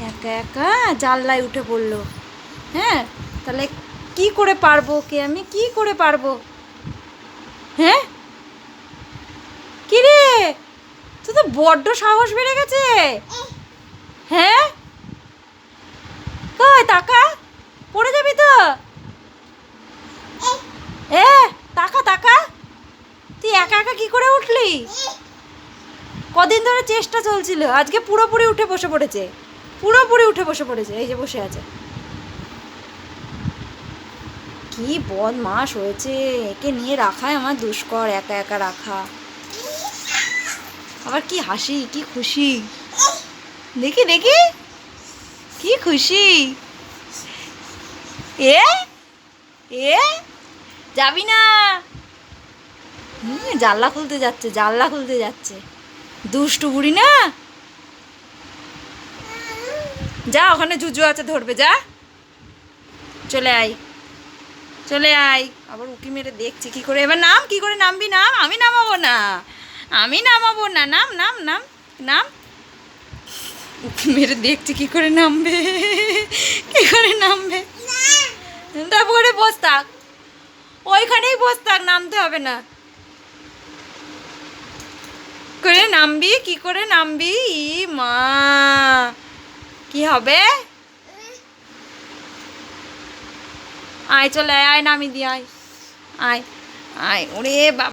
একা একা জানলায় উঠে পড়লো। হ্যাঁ, তাহলে কি করে পারবো ওকে আমি, কি করে পারবো? হ্যাঁ, কি রে, তুই তো বড্ড সাহস বেড়ে গেছে। হ্যাঁ, কই তাকা, পড়ে যাবি তো। এ তাকা তাকা, তুই একা একা কি করে উঠলি? কদিন ধরে চেষ্টা চলছিল, আজকে পুরোপুরি উঠে বসে পড়েছে, পুরোপুরি উঠে বসে পড়েছে, এই যে বসে আছে। কি বদমাস হয়েছে, একে নিয়ে রাখাই আমার দুষ্কর, একা একা রাখা। আবার কি হাসি, কি খুশি, দেখি দেখি, কি খুশি। এ এ যাবি না। জানলা খুলতে যাচ্ছে, জানলা খুলতে যাচ্ছে, দুষ্টু বুড়ি না। যা, ওখানে জুজু আছে, ধরবে, যা, চলে আয়, চলে আয়। আবার উঁকি মেরে দেখছি কি করে, এবার নাম, কি করে নামবি, নাম, আমি নামাবো না, আমি নামাবো না, নাম নাম নাম নাম। উঁকি মেরে দেখছি কি করে নামবে, কি করে নামবে। তারপরে বস থাক, ওইখানেই বস থাক, নামতে হবে না। করে নামবি, কি করে নামবি, ই মা, কি হবে। আয় চলে আয়, আয় নামি দি, আয় আয় আয়, ওরে বাবা।